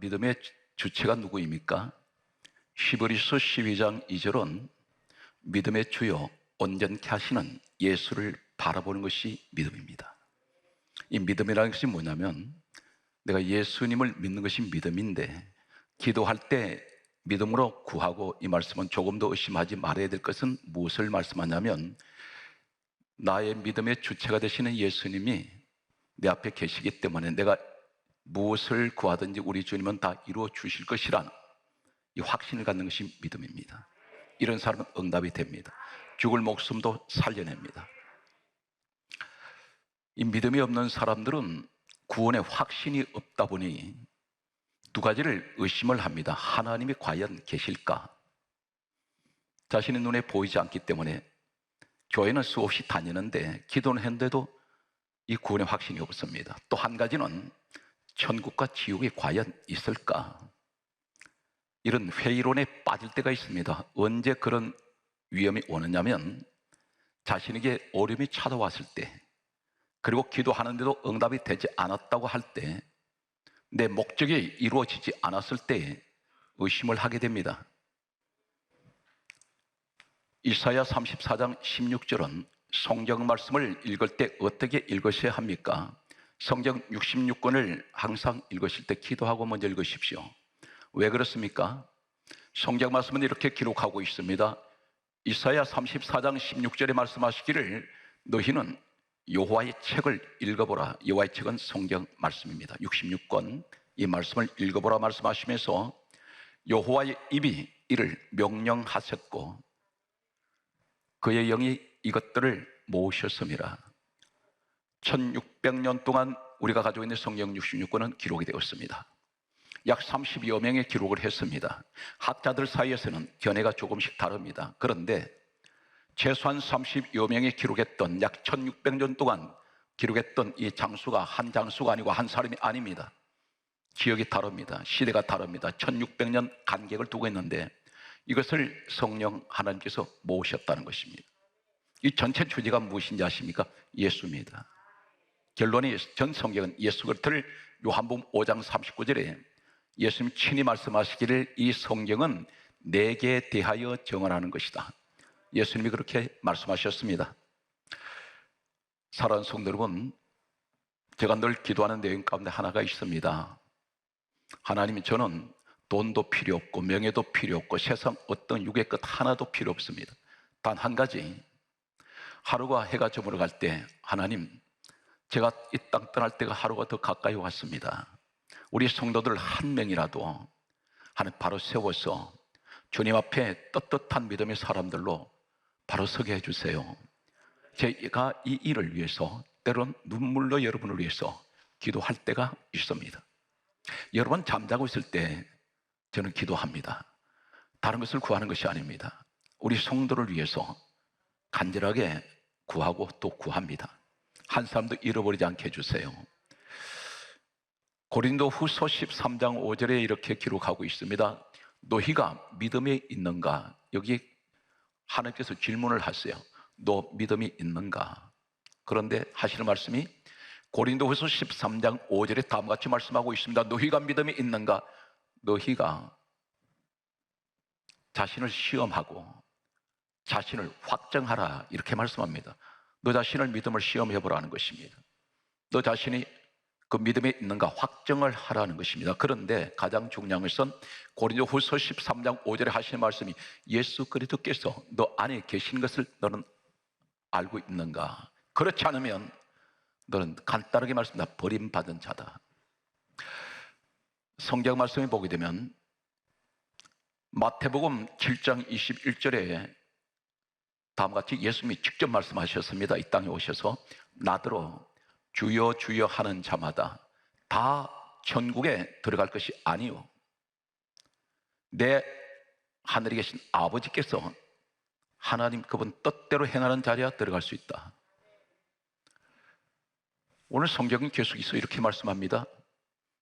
믿음의 주체가 누구입니까? 히브리서 12장 2절은 믿음의 주요 온전케 하시는 예수를 바라보는 것이 믿음입니다. 이 믿음이라는 것이 뭐냐면 내가 예수님을 믿는 것이 믿음인데, 기도할 때 믿음으로 구하고, 이 말씀은 조금 더 의심하지 말아야 될 것은 무엇을 말씀하냐면, 나의 믿음의 주체가 되시는 예수님이 내 앞에 계시기 때문에 내가 무엇을 구하든지 우리 주님은 다 이루어 주실 것이라는 이 확신을 갖는 것이 믿음입니다. 이런 사람은 응답이 됩니다. 죽을 목숨도 살려냅니다. 이 믿음이 없는 사람들은 구원의 확신이 없다 보니 두 가지를 의심을 합니다. 하나님이 과연 계실까? 자신의 눈에 보이지 않기 때문에 교회는 수없이 다니는데 기도는 했는데도 이 구원의 확신이 없습니다. 또 한 가지는 천국과 지옥이 과연 있을까? 이런 회의론에 빠질 때가 있습니다. 언제 그런 위험이 오느냐면 자신에게 어려움이 찾아왔을 때, 그리고 기도하는데도 응답이 되지 않았다고 할 때, 내 목적이 이루어지지 않았을 때 의심을 하게 됩니다. 이사야 34장 16절은 성경 말씀을 읽을 때 어떻게 읽으셔야 합니까? 성경 66권을 항상 읽으실 때 기도하고 먼저 읽으십시오. 왜 그렇습니까? 성경 말씀은 이렇게 기록하고 있습니다. 이사야 34장 16절에 말씀하시기를 너희는 여호와의 책을 읽어보라. 여호와의 책은 성경 말씀입니다. 66권 이 말씀을 읽어보라 말씀하시면서 여호와의 입이 이를 명령하셨고 그의 영이 이것들을 모으셨음이라. 1600년 동안 우리가 가지고 있는 성경 66권은 기록이 되었습니다. 약 30여 명의 기록을 했습니다. 학자들 사이에서는 견해가 조금씩 다릅니다. 그런데 최소한 30여 명이 기록했던, 약 1600년 동안 기록했던 이 장수가 한 장수가 아니고 한 사람이 아닙니다. 지역이 다릅니다. 시대가 다릅니다. 1600년 간격을 두고 있는데 이것을 성령 하나님께서 모으셨다는 것입니다. 이 전체 주제가 무엇인지 아십니까? 예수입니다. 결론이 전 성경은 예수 그리스도를 요한복음 5장 39절에 예수님 친히 말씀하시기를 이 성경은 내게 대하여 정언하는 것이다. 예수님이 그렇게 말씀하셨습니다. 사랑하는 성도 여러분, 제가 늘 기도하는 내용 가운데 하나가 있습니다. 하나님이 저는 돈도 필요 없고 명예도 필요 없고 세상 어떤 육의 것 하나도 필요 없습니다. 단 한 가지, 하루가 해가 저물어갈 때 하나님, 제가 이 땅 떠날 때가 하루가 더 가까이 왔습니다. 우리 성도들 한 명이라도 하나님 바로 세워서 주님 앞에 떳떳한 믿음의 사람들로 바로 서게 해주세요. 제가 이 일을 위해서 때론 눈물로 여러분을 위해서 기도할 때가 있습니다. 여러분 잠자고 있을 때 저는 기도합니다. 다른 것을 구하는 것이 아닙니다. 우리 성도를 위해서 간절하게 구하고 또 구합니다. 한 사람도 잃어버리지 않게 해주세요. 고린도 후서 13장 5절에 이렇게 기록하고 있습니다. 너희가 믿음이 있는가? 여기 하나님께서 질문을 하세요. 너 믿음이 있는가? 그런데 하시는 말씀이 고린도 후서 13장 5절에 다음과 같이 말씀하고 있습니다. 너희가 믿음이 있는가? 너희가 자신을 시험하고 자신을 확정하라, 이렇게 말씀합니다. 너 자신을 믿음을 시험해보라는 것입니다. 너 자신이 그 믿음에 있는가 확정을 하라는 것입니다. 그런데 가장 중요한 것은 고린도 후서 13장 5절에 하시는 말씀이 예수 그리스도께서 너 안에 계신 것을 너는 알고 있는가? 그렇지 않으면 너는 간단하게 말씀합니다. 버림받은 자다. 성경 말씀에 보게 되면 마태복음 7장 21절에 다음과 같이 예수님이 직접 말씀하셨습니다. 이 땅에 오셔서 나더러 주여 주여 하는 자마다 다 천국에 들어갈 것이 아니요 내 하늘에 계신 아버지께서 하나님 그분 뜻대로 행하는 자리야 들어갈 수 있다. 오늘 성경은 계속해서 이렇게 말씀합니다.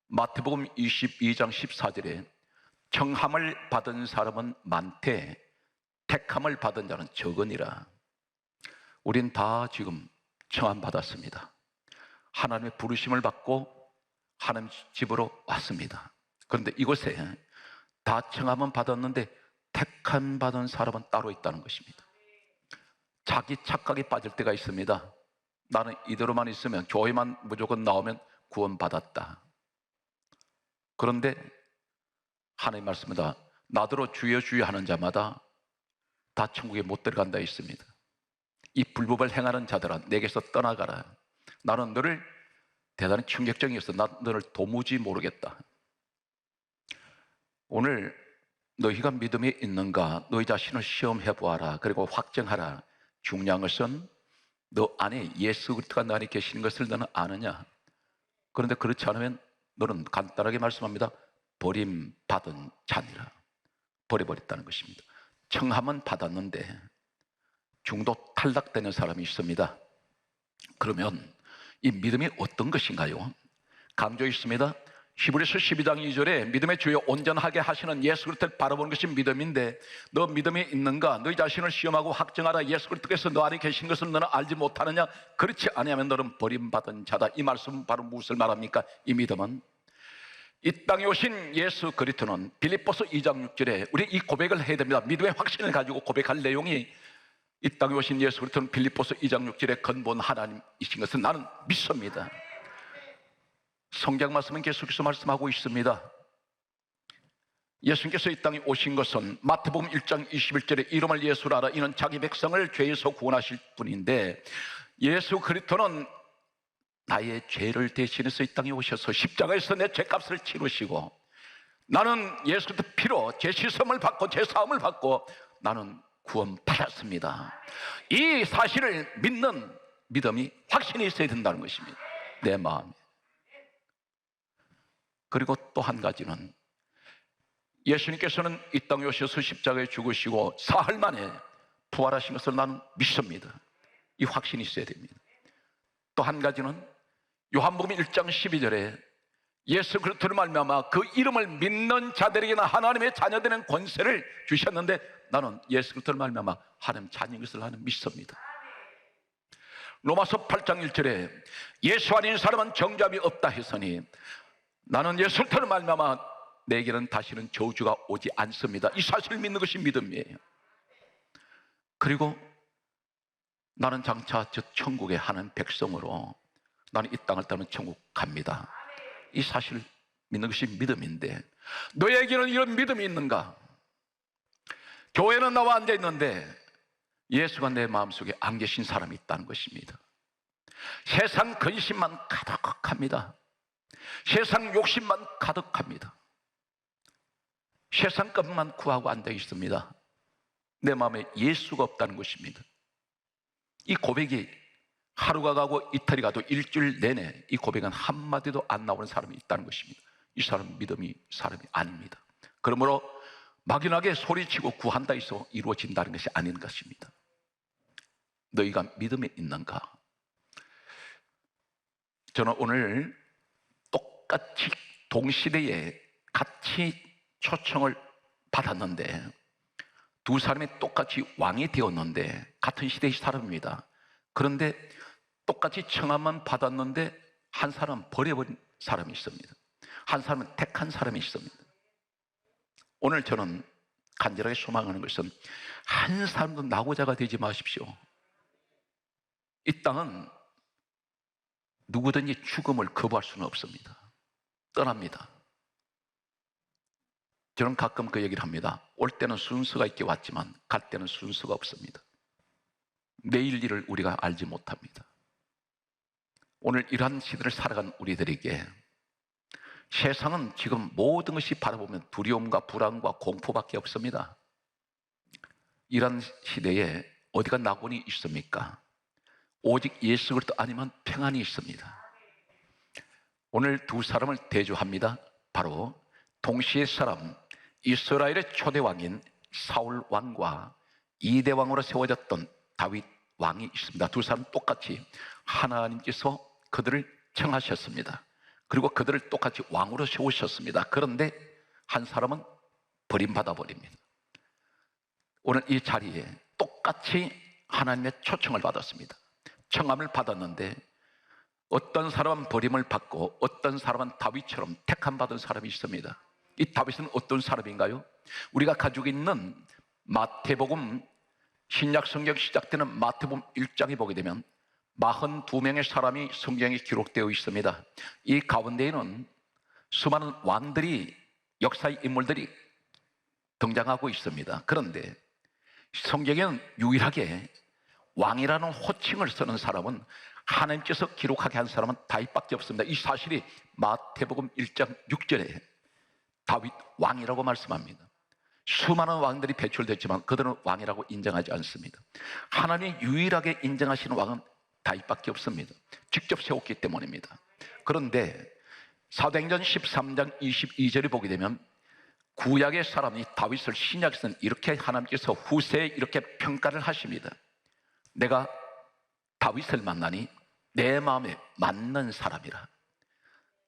마태복음 22장 14절에 청함을 받은 사람은 많되 택함을 받은 자는 적으니라. 우린 다 지금 청함 받았습니다. 하나님의 부르심을 받고 하나님 집으로 왔습니다. 그런데 이곳에 다 청함은 받았는데 택함 받은 사람은 따로 있다는 것입니다. 자기 착각에 빠질 때가 있습니다. 나는 이대로만 있으면, 교회만 무조건 나오면 구원받았다. 그런데 하나님 말씀입니다. 나더러 주여 주여 하는 자마다 다 천국에 못 들어간다 있습니다. 이 불법을 행하는 자들아, 내게서 떠나가라. 나는 너를, 대단히 충격적이었어. 나 너를 도무지 모르겠다. 오늘 너희가 믿음이 있는가, 너희 자신을 시험해 보아라. 그리고 확정하라. 중요한 것은 너 안에 예수 그리스도가 너 안에 계시는 것을 너는 아느냐. 그런데 그렇지 않으면 너는 간단하게 말씀합니다. 버림받은 자니라. 버려버렸다는 것입니다. 청함은 받았는데 중도 탈락되는 사람이 있습니다. 그러면 이 믿음이 어떤 것인가요? 강조했습니다. 히브리서 12장 2절에 믿음의 주여 온전하게 하시는 예수 그리스도를 바라보는 것이 믿음인데, 너 믿음이 있는가? 너희 자신을 시험하고 확정하라. 예수 그리스도께서 너 안에 계신 것을 너는 알지 못하느냐? 그렇지 아니하면 너는 버림받은 자다. 이 말씀은 바로 무엇을 말합니까? 이 믿음은 이 땅에 오신 예수 그리스도는 빌립보서 2장 6절에 우리 이 고백을 해야 됩니다. 믿음의 확신을 가지고 고백할 내용이, 이 땅에 오신 예수 그리스도는 빌립보서 2장 6절에 근본 하나님이신 것을 나는 믿습니다. 성경 말씀은 계속해서 말씀하고 있습니다. 예수님께서 이 땅에 오신 것은 마태복음 1장 21절에 이름을 예수라 하라. 이는 자기 백성을 죄에서 구원하실 분인데, 예수 그리스도는 나의 죄를 대신해서 이 땅에 오셔서 십자가에서 내 죄값을 치르시고, 나는 예수 그리스도 피로 죄 씻음을 받고 죄 사함을 받고 나는 구원받았습니다. 이 사실을 믿는 믿음이, 확신이 있어야 된다는 것입니다. 내 마음에. 그리고 또 한 가지는 예수님께서는 이 땅에 오셔서 십자가에 죽으시고 사흘 만에 부활하신 것을 나는 믿습니다. 이 확신이 있어야 됩니다. 또 한 가지는 요한복음 1장 12절에 예수 그리스도를 말미암아 그 이름을 믿는 자들에게는 하나님의 자녀되는 권세를 주셨는데, 나는 예수 그리스도를 말미암아 하나님 자녀인 것을 나는 믿습니다. 로마서 8장 1절에 예수 아닌 사람은 정죄함이 없다 했으니, 나는 예수 그리스도를 말미암아 내게는 다시는 저주가 오지 않습니다. 이 사실을 믿는 것이 믿음이에요. 그리고 나는 장차 저 천국에 하는 백성으로 나는 이 땅을 떠나 천국 갑니다. 이 사실을 믿는 것이 믿음인데, 너에게는 이런 믿음이 있는가? 교회는 나와 앉아 있는데 예수가 내 마음속에 안 계신 사람이 있다는 것입니다. 세상 근심만 가득합니다. 세상 욕심만 가득합니다. 세상 것만 구하고 앉아 있습니다. 내 마음에 예수가 없다는 것입니다. 이 고백이 하루가 가고 이틀이 가도 일주일 내내 이 고백은 한마디도 안 나오는 사람이 있다는 것입니다. 이 사람은 믿음이 사람이 아닙니다. 그러므로 막연하게 소리치고 구한다 해서 이루어진다는 것이 아닌 것입니다. 너희가 믿음이 있는가? 저는 오늘 똑같이 동시대에 같이 초청을 받았는데, 두 사람이 똑같이 왕이 되었는데 같은 시대의 사람입니다. 그런데 똑같이 청함만 받았는데 한 사람은 버려버린 사람이 있습니다. 한 사람은 택한 사람이 있습니다. 오늘 저는 간절하게 소망하는 것은 한 사람도 낙오자가 되지 마십시오. 이 땅은 누구든지 죽음을 거부할 수는 없습니다. 떠납니다. 저는 가끔 그 얘기를 합니다. 올 때는 순서가 있게 왔지만 갈 때는 순서가 없습니다. 내일 일을 우리가 알지 못합니다. 오늘 이러한 시대를 살아간 우리들에게 세상은 지금 모든 것이 바라보면 두려움과 불안과 공포밖에 없습니다. 이런 시대에 어디가 낙원이 있습니까? 오직 예수 그리스도 아니면 평안이 있습니다. 오늘 두 사람을 대조합니다. 바로 동시의 사람, 이스라엘의 초대 왕인 사울 왕과 2대 왕으로 세워졌던 다윗 왕이 있습니다. 두 사람 똑같이 하나님께서 그들을 청하셨습니다. 그리고 그들을 똑같이 왕으로 세우셨습니다. 그런데 한 사람은 버림받아 버립니다. 오늘 이 자리에 똑같이 하나님의 초청을 받았습니다. 청함을 받았는데 어떤 사람은 버림을 받고 어떤 사람은 다윗처럼 택함 받은 사람이 있습니다. 이 다윗은 어떤 사람인가요? 우리가 가지고 있는 마태복음, 신약 성경 시작되는 마태복음 1장에 보게 되면 42명의 사람이 성경에 기록되어 있습니다. 이 가운데에는 수많은 왕들이, 역사의 인물들이 등장하고 있습니다. 그런데 성경에는 유일하게 왕이라는 호칭을 쓰는 사람은, 하나님께서 기록하게 한 사람은 다윗밖에 없습니다. 이 사실이 마태복음 1장 6절에 다윗 왕이라고 말씀합니다. 수많은 왕들이 배출됐지만 그들은 왕이라고 인정하지 않습니다. 하나님이 유일하게 인정하시는 왕은 다윗밖에 없습니다. 직접 세웠기 때문입니다. 그런데 사도행전 13장 22절에 보게 되면 구약의 사람이 다윗을, 신약에서는 이렇게 하나님께서 후세에 이렇게 평가를 하십니다. 내가 다윗을 만나니 내 마음에 맞는 사람이라.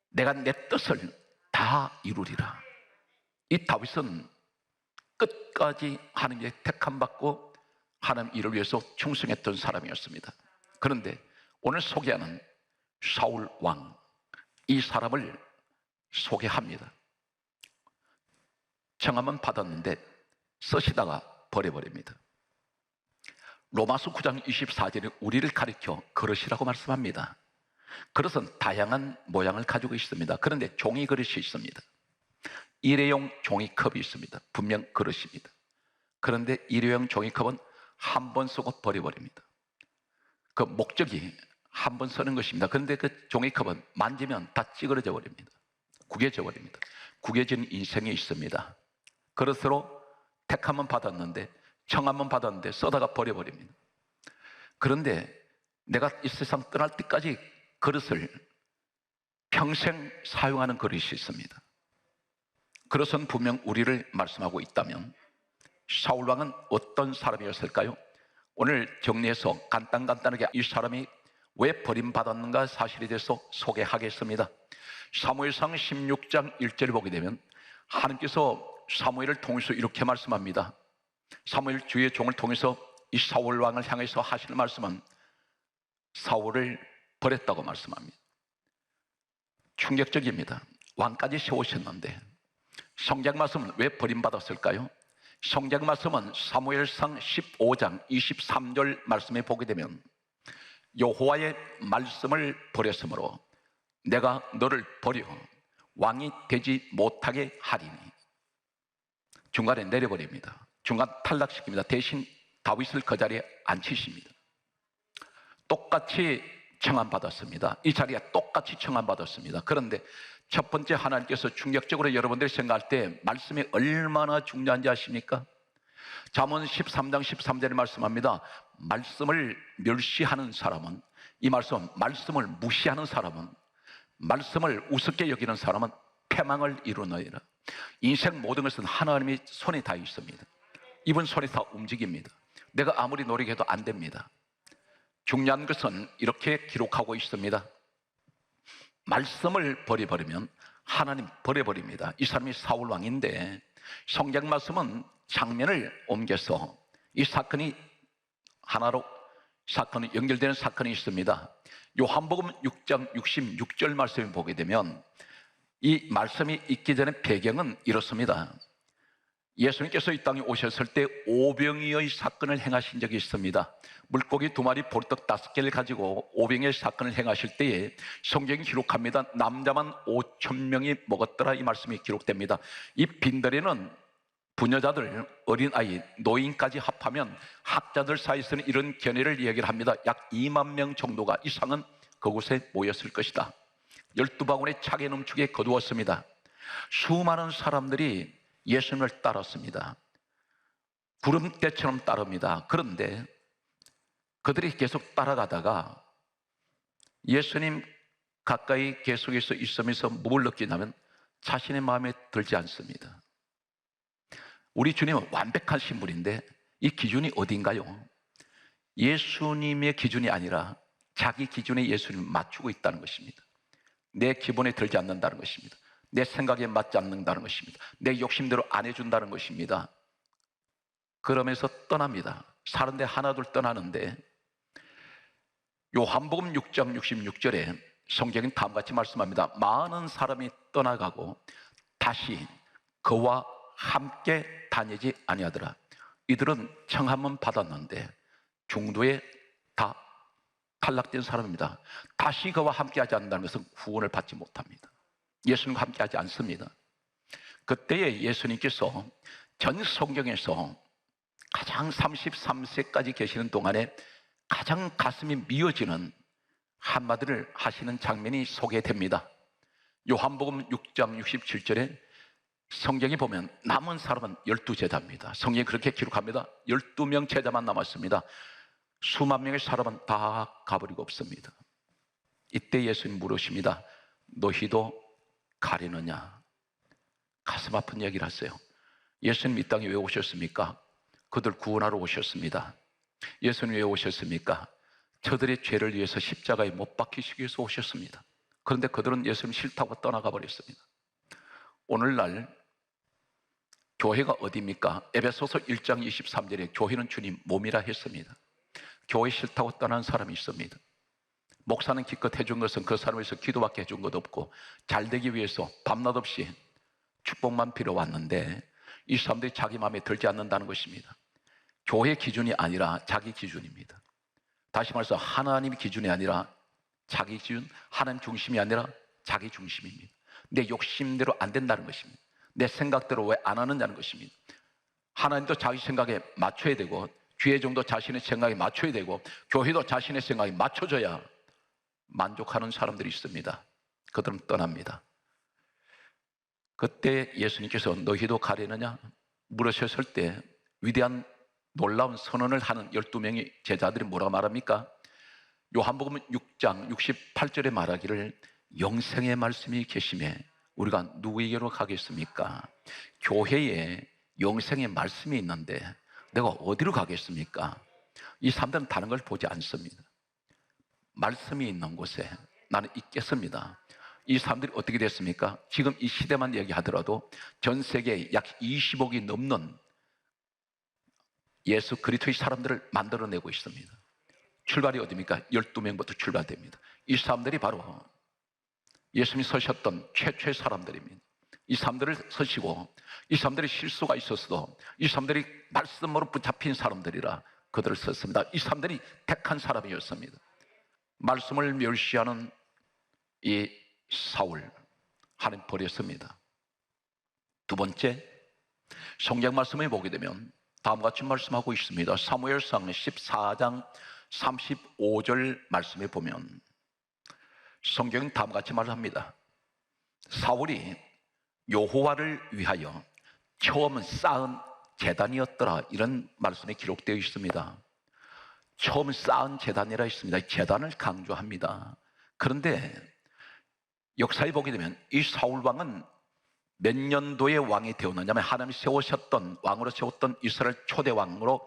내가 내 뜻을 다 이루리라. 이 다윗은 끝까지 하나님의 택함받고 하나님 일을 위해서 충성했던 사람이었습니다. 그런데 오늘 소개하는 사울 왕, 이 사람을 소개합니다. 청함은 받았는데 쓰시다가 버려버립니다. 로마서 9장 24절에 우리를 가리켜 그릇이라고 말씀합니다. 그릇은 다양한 모양을 가지고 있습니다. 그런데 종이 그릇이 있습니다. 일회용 종이컵이 있습니다. 분명 그릇입니다. 그런데 일회용 종이컵은 한 번 쓰고 버려버립니다. 그 목적이 한 번 쓰는 것입니다. 그런데 그 종이컵은 만지면 다 찌그러져 버립니다. 구겨져 버립니다. 구겨진 인생이 있습니다. 그릇으로 택함은 받았는데, 청함은 받았는데 써다가 버려버립니다. 그런데 내가 이 세상 떠날 때까지 그릇을 평생 사용하는 그릇이 있습니다. 그것은 분명 우리를 말씀하고 있다면 사울왕은 어떤 사람이었을까요? 오늘 정리해서 간단하게 이 사람이 왜 버림받았는가 사실에 대해서 소개하겠습니다. 사무엘상 16장 1절을 보게 되면 하나님께서 사무엘을 통해서 이렇게 말씀합니다. 사무엘 주의 종을 통해서 이 사울 왕을 향해서 하시는 말씀은 사울을 버렸다고 말씀합니다. 충격적입니다. 왕까지 세우셨는데 성경 말씀은 왜 버림받았을까요? 성경 말씀은 사무엘상 15장 23절 말씀에 보게 되면 여호와의 말씀을 버렸으므로 내가 너를 버려 왕이 되지 못하게 하리니. 중간에 내려버립니다. 중간 탈락시킵니다. 대신 다윗을 그 자리에 앉히십니다. 똑같이 청함받았습니다. 이 자리에 똑같이 청함받았습니다. 그런데 첫 번째 하나님께서 충격적으로 여러분들이 생각할 때 말씀이 얼마나 중요한지 아십니까? 잠언 13장 13절에 말씀합니다. 말씀을 멸시하는 사람은, 이 말씀은 말씀을 무시하는 사람은, 말씀을 우습게 여기는 사람은 패망을 이루느니라. 인생 모든 것은 하나님의 손에 다 있습니다. 이분 손에 다 움직입니다. 내가 아무리 노력해도 안 됩니다. 중요한 것은 이렇게 기록하고 있습니다. 말씀을 버려버리면 하나님 버려버립니다. 이 사람이 사울 왕인데 성경 말씀은 장면을 옮겨서 이 사건이 하나로 사건이 연결되는 사건이 있습니다. 요한복음 6장 66절 말씀을 보게 되면 이 말씀이 있기 전에 배경은 이렇습니다. 예수님께서 이 땅에 오셨을 때 오병이어의 사건을 행하신 적이 있습니다. 물고기 2마리, 보리떡 5개를 가지고 오병이어의 사건을 행하실 때에 성경이 기록합니다. 남자만 5,000명이 먹었더라, 이 말씀이 기록됩니다. 이 빈들에는 부녀자들, 어린아이, 노인까지 합하면 학자들 사이에서는 이런 견해를 이야기를 합니다. 약 2만 명 정도가 이상은 그곳에 모였을 것이다. 12바구니 차게 넘치게 거두었습니다. 수많은 사람들이 예수님을 따랐습니다. 구름대처럼 따릅니다. 그런데 그들이 계속 따라가다가 예수님 가까이 계속해서 있으면서 뭘 느끼냐면 자신의 마음에 들지 않습니다. 우리 주님은 완벽하신 분인데 이 기준이 어딘가요? 예수님의 기준이 아니라 자기 기준에 예수님을 맞추고 있다는 것입니다. 내 기분에 들지 않는다는 것입니다. 내 생각에 맞지 않는다는 것입니다. 내 욕심대로 안 해준다는 것입니다. 그러면서 떠납니다. 사는데 하나둘 떠나는데 요한복음 6장 66절에 성경은 다음같이 말씀합니다. 많은 사람이 떠나가고 다시 그와 함께 다니지 아니하더라. 이들은 청함은 받았는데 중도에 다 탈락된 사람입니다. 다시 그와 함께하지 않는다는 것은 구원을 받지 못합니다. 예수님과 함께하지 않습니다. 그때에 예수님께서 전 성경에서 가장 33세까지 계시는 동안에 가장 가슴이 미어지는 한마디를 하시는 장면이 소개됩니다. 요한복음 6장 67절에 성경에 보면 남은 사람은 12제자입니다. 성경이 그렇게 기록합니다. 12명 제자만 남았습니다. 수만 명의 사람은 다 가버리고 없습니다. 이때 예수님 물으십니다. 너희도 가려느냐? 가슴 아픈 얘기를 하세요. 예수님 이 땅에 왜 오셨습니까? 그들 구원하러 오셨습니다. 예수님 왜 오셨습니까? 저들의 죄를 위해서 십자가에 못 박히시기 위해서 오셨습니다. 그런데 그들은 예수님 싫다고 떠나가 버렸습니다. 오늘날 교회가 어디입니까? 에베소서 1장 23절에 교회는 주님 몸이라 했습니다. 교회 싫다고 떠난 사람이 있습니다. 목사는 기껏 해준 것은 그 사람을 위해서 기도밖에 해준 것 없고 잘되기 위해서 밤낮 없이 축복만 빌어왔는데 이 사람들이 자기 마음에 들지 않는다는 것입니다. 교회 기준이 아니라 자기 기준입니다. 다시 말해서 하나님 기준이 아니라 자기 기준, 하나님 중심이 아니라 자기 중심입니다. 내 욕심대로 안 된다는 것입니다. 내 생각대로 왜 안 하느냐는 것입니다. 하나님도 자기 생각에 맞춰야 되고 교회 정도 자신의 생각에 맞춰야 되고 교회도 자신의 생각에 맞춰줘야 만족하는 사람들이 있습니다. 그들은 떠납니다. 그때 예수님께서 너희도 가려느냐 물으셨을 때 위대한 놀라운 선언을 하는 12명의 제자들이 뭐라고 말합니까? 요한복음 6장 68절에 말하기를 영생의 말씀이 계심에 우리가 누구에게로 가겠습니까? 교회에 영생의 말씀이 있는데 내가 어디로 가겠습니까? 이 사람들은 다른 걸 보지 않습니다. 말씀이 있는 곳에 나는 있겠습니다. 이 사람들이 어떻게 됐습니까? 지금 이 시대만 얘기하더라도 전 세계에 약 20억이 넘는 예수 그리스도의 사람들을 만들어내고 있습니다. 출발이 어디입니까? 12명부터 출발됩니다. 이 사람들이 바로 예수님이 서셨던 최초의 사람들입니다. 이 사람들을 서시고 이 사람들이 실수가 있었어도 이 사람들이 말씀으로 붙잡힌 사람들이라 그들을 썼습니다. 이 사람들이 택한 사람이었습니다. 말씀을 멸시하는 이 사울 하나님 버렸습니다. 두 번째, 성경 말씀을 보게 되면 다음과 같이 말씀하고 있습니다. 사무엘상 14장 35절 말씀에 보면 성경은 다음과 같이 말합니다. 사울이 여호와를 위하여 처음 쌓은 제단이었더라 이런 말씀이 기록되어 있습니다. 처음 쌓은 제단이라 했습니다. 제단을 강조합니다. 그런데 역사에 보게 되면 이 사울왕은 몇 년도의 왕이 되었느냐면 하나님이 세우셨던 왕으로 세웠던 이스라엘 초대 왕으로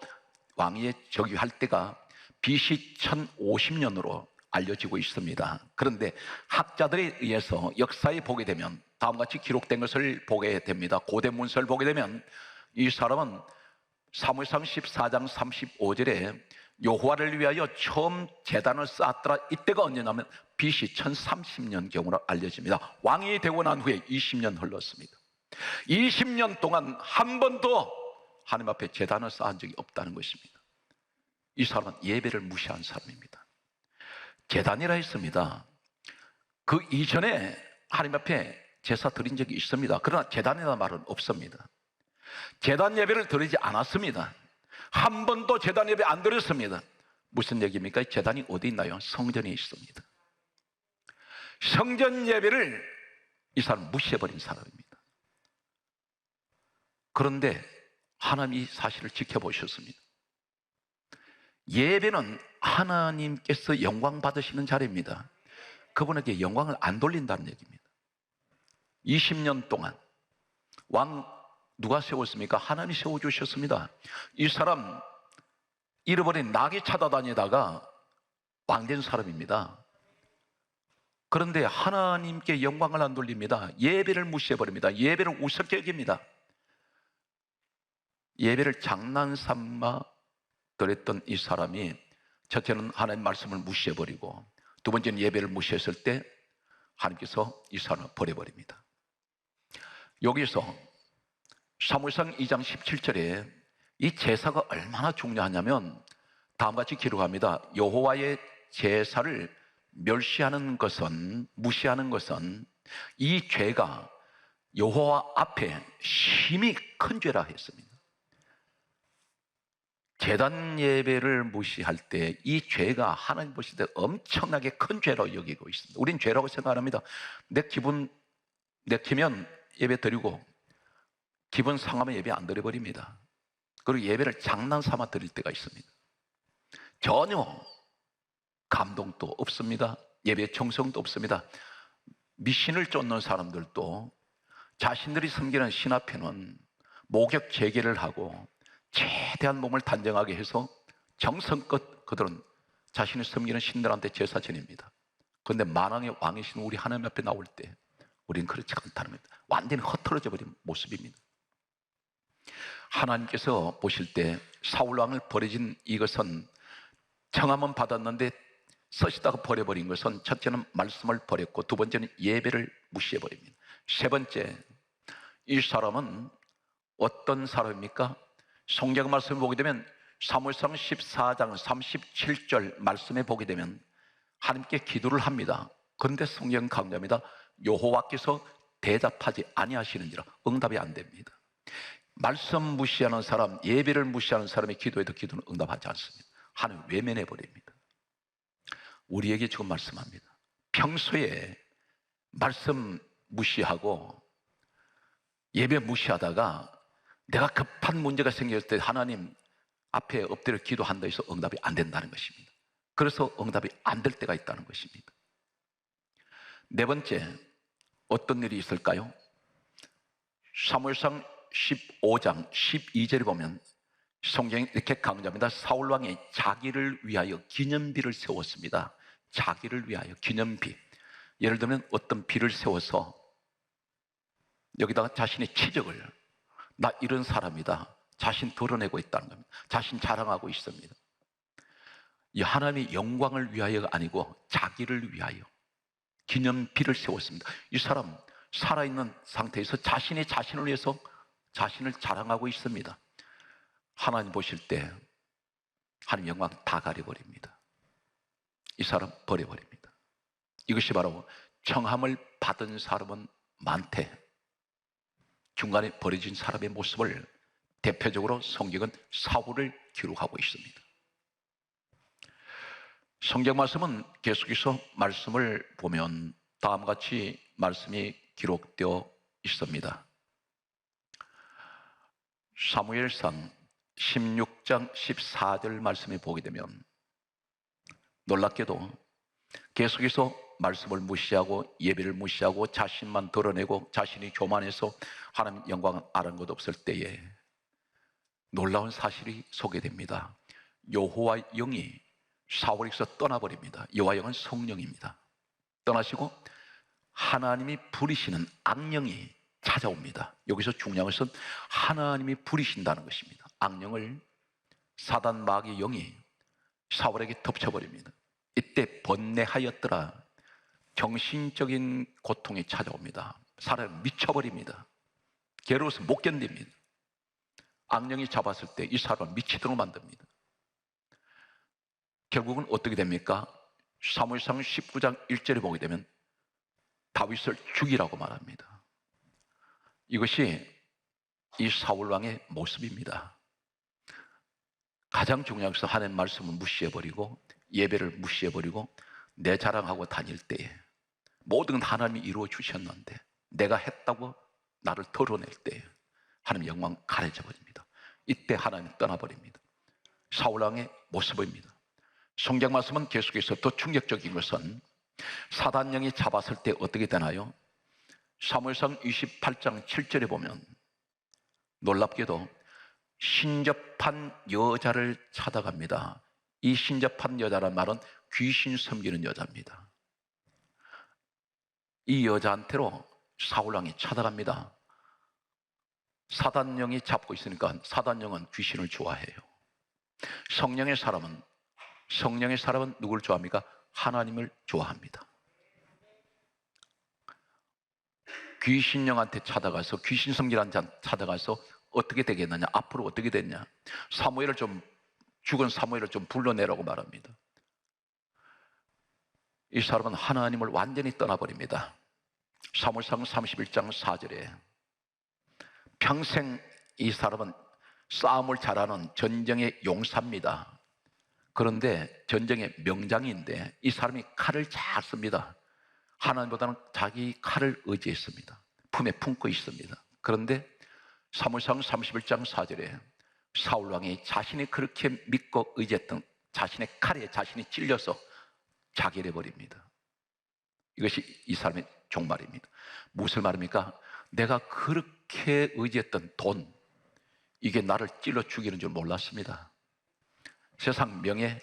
왕위에 즉위할 때가 BC 1050년으로 알려지고 있습니다. 그런데 학자들에 의해서 역사에 보게 되면 다음과 같이 기록된 것을 보게 됩니다. 고대 문서를 보게 되면 이 사람은 사무엘상 14장 35절에 여호와를 위하여 처음 제단을 쌓았더라. 이때가 언제냐면 BC 1030년경으로 알려집니다. 왕이 되고 난 후에 20년 흘렀습니다. 20년 동안 한 번도 하나님 앞에 제단을 쌓은 적이 없다는 것입니다. 이 사람은 예배를 무시한 사람입니다. 제단이라 했습니다. 그 이전에 하나님 앞에 제사 드린 적이 있습니다. 그러나 제단이라는 말은 없습니다. 제단 예배를 드리지 않았습니다. 한 번도 제단 예배 안 드렸습니다. 무슨 얘기입니까? 제단이 어디 있나요? 성전에 있습니다. 성전 예배를 이 사람 무시해버린 사람입니다. 그런데 하나님이 이 사실을 지켜보셨습니다. 예배는 하나님께서 영광 받으시는 자리입니다. 그분에게 영광을 안 돌린다는 얘기입니다. 20년 동안 왕 누가 세웠습니까? 하나님이 세워주셨습니다. 이 사람 잃어버린 나귀 찾아다니다가 왕된 사람입니다. 그런데 하나님께 영광을 안 돌립니다. 예배를 무시해버립니다. 예배를 우습게 여깁니다. 예배를 장난삼아 드렸던 이 사람이 첫째는 하나님 말씀을 무시해버리고 두 번째는 예배를 무시했을 때 하나님께서 이 사람을 버려버립니다. 여기서 사무엘상 2장 17절에 이 제사가 얼마나 중요하냐면 다음과 같이 기록합니다. 여호와의 제사를 멸시하는 것은, 무시하는 것은 이 죄가 여호와 앞에 심히 큰 죄라 했습니다. 제단 예배를 무시할 때 이 죄가 하나님 보실 때 엄청나게 큰 죄라고 여기고 있습니다. 우린 죄라고 생각합니다. 내 기분 내키면 예배 드리고 기분 상하면 예배 안 드려버립니다. 그리고 예배를 장난삼아 드릴 때가 있습니다. 전혀 감동도 없습니다. 예배 정성도 없습니다. 미신을 쫓는 사람들도 자신들이 섬기는 신 앞에는 목욕 재개를 하고 최대한 몸을 단정하게 해서 정성껏 그들은 자신이 섬기는 신들한테 제사 지냅니다. 그런데 만왕의 왕이신 우리 하나님 앞에 나올 때 우리는 그렇지 않다는 겁니다. 완전히 흩어져 버린 모습입니다. 하나님께서 보실 때 사울왕을 버려진 이것은 청함은 받았는데 서시다가 버려버린 것은 첫째는 말씀을 버렸고 두 번째는 예배를 무시해버립니다. 세 번째, 이 사람은 어떤 사람입니까? 성경 말씀을 보게 되면 사무엘상 14장 37절 말씀에 보게 되면 하나님께 기도를 합니다. 그런데 성경 강조합니다. 여호와께서 대답하지 아니하시는지라. 응답이 안 됩니다. 말씀 무시하는 사람, 예배를 무시하는 사람의 기도에도 기도는 응답하지 않습니다. 하나님 외면해 버립니다. 우리에게 지금 말씀합니다. 평소에 말씀 무시하고 예배 무시하다가 내가 급한 문제가 생겼을 때 하나님 앞에 엎드려 기도한다 해서 응답이 안 된다는 것입니다. 그래서 응답이 안 될 때가 있다는 것입니다. 네 번째, 어떤 일이 있을까요? 사무엘상 15장 12절에 보면 성경이 이렇게 강조합니다. 사울왕이 자기를 위하여 기념비를 세웠습니다. 자기를 위하여 기념비. 예를 들면 어떤 비를 세워서 여기다가 자신의 치적을, 나 이런 사람이다, 자신 드러내고 있다는 겁니다. 자신 자랑하고 있습니다. 이 하나님의 영광을 위하여가 아니고 자기를 위하여 기념비를 세웠습니다. 이 사람 살아있는 상태에서 자신이 자신을 위해서 자신을 자랑하고 있습니다. 하나님 보실 때 하나님 영광 다 가려버립니다. 이 사람 버려버립니다. 이것이 바로 청함을 받은 사람은 많대, 중간에 버려진 사람의 모습을 대표적으로 성경은 사울을 기록하고 있습니다. 성경 말씀은 계속해서 말씀을 보면 다음과 같이 말씀이 기록되어 있습니다. 사무엘상 16장 14절 말씀에 보게 되면 놀랍게도 계속해서 말씀을 무시하고 예배를 무시하고 자신만 드러내고 자신이 교만해서 하나님 영광을 아는 것 없을 때에 놀라운 사실이 소개됩니다. 여호와 영이 사울에게서 떠나버립니다. 여호와 영은 성령입니다. 떠나시고 하나님이 부리시는 악령이 찾아옵니다. 여기서 중요한 것은 하나님이 부리신다는 것입니다. 악령을 사단 마귀의 영이 사울에게 덮쳐버립니다. 이때 번뇌하였더라. 정신적인 고통이 찾아옵니다. 사람이 미쳐버립니다. 괴로워서 못 견딥니다. 악령이 잡았을 때 이 사람을 미치도록 만듭니다. 결국은 어떻게 됩니까? 사무엘상 19장 1절에 보게 되면 다윗을 죽이라고 말합니다. 이것이 이 사울왕의 모습입니다. 가장 중요한 것은 하나님 말씀을 무시해버리고 예배를 무시해버리고 내 자랑하고 다닐 때에 모든 건 하나님이 이루어 주셨는데 내가 했다고 나를 드러낼 때에 하나님 영광 가려져 버립니다. 이때 하나님 떠나버립니다. 사울왕의 모습입니다. 성경 말씀은 계속해서 더 충격적인 것은 사단령이 잡았을 때 어떻게 되나요? 사무엘상 28장 7절에 보면 놀랍게도 신접한 여자를 찾아갑니다. 이 신접한 여자란 말은 귀신 섬기는 여자입니다. 이 여자한테로 사울왕이 찾아갑니다. 사단령이 잡고 있으니까 사단령은 귀신을 좋아해요. 성령의 사람은 누구를 좋아합니까? 하나님을 좋아합니다. 귀신령한테 찾아가서 귀신 섬기는 자 찾아가서 어떻게 되겠느냐? 앞으로 어떻게 됐냐? 죽은 사무엘을 좀 불러내라고 말합니다. 이 사람은 하나님을 완전히 떠나버립니다. 사무엘상 31장 4절에 평생 이 사람은 싸움을 잘하는 전쟁의 용사입니다. 그런데 전쟁의 명장인데 이 사람이 칼을 잘 씁니다. 하나님보다는 자기 칼을 의지했습니다. 품에 품고 있습니다. 그런데 사무엘상 31장 4절에 사울왕이 자신이 그렇게 믿고 의지했던 자신의 칼에 자신이 찔려서 자결해 버립니다. 이것이 이 사람의 종말입니다. 무엇을 말합니까? 내가 그렇게 의지했던 돈, 이게 나를 찔러 죽이는 줄 몰랐습니다. 세상 명예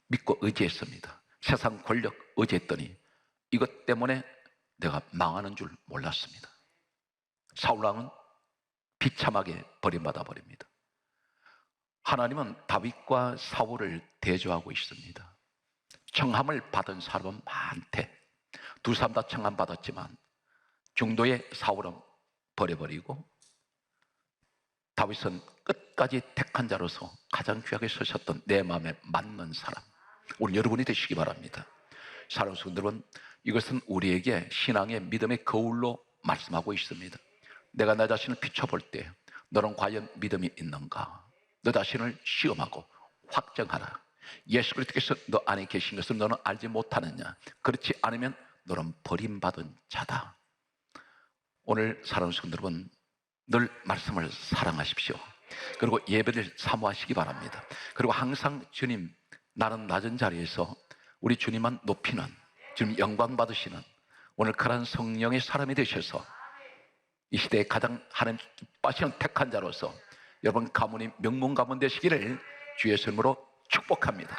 믿고 의지했습니다. 세상 권력 의지했더니 이것 때문에 내가 망하는 줄 몰랐습니다. 사울왕은 비참하게 버림받아 버립니다. 하나님은 다윗과 사울을 대조하고 있습니다. 청함을 받은 사람은 많대. 두 사람 다 청함 받았지만 중도의 사울은 버려버리고 다윗은 끝까지 택한 자로서 가장 귀하게 서셨던 내 마음에 맞는 사람, 오늘 여러분이 되시기 바랍니다. 사랑하는 성도들, 이것은 우리에게 신앙의 믿음의 거울로 말씀하고 있습니다. 내가 나 자신을 비춰볼 때 너는 과연 믿음이 있는가? 너 자신을 시험하고 확정하라. 예수 그리스도께서 너 안에 계신 것을 너는 알지 못하느냐? 그렇지 않으면 너는 버림받은 자다. 오늘 사랑하는 성도 여러분, 늘 말씀을 사랑하십시오. 그리고 예배를 사모하시기 바랍니다. 그리고 항상 주님, 나는 낮은 자리에서 우리 주님만 높이는, 주님 영광 받으시는 오늘 그런 성령의 사람이 되셔서 이 시대에 가장 하나님 기뻐하시는 택한 자로서 여러분 가문이 명문 가문 되시기를 주의 이름으로 축복합니다.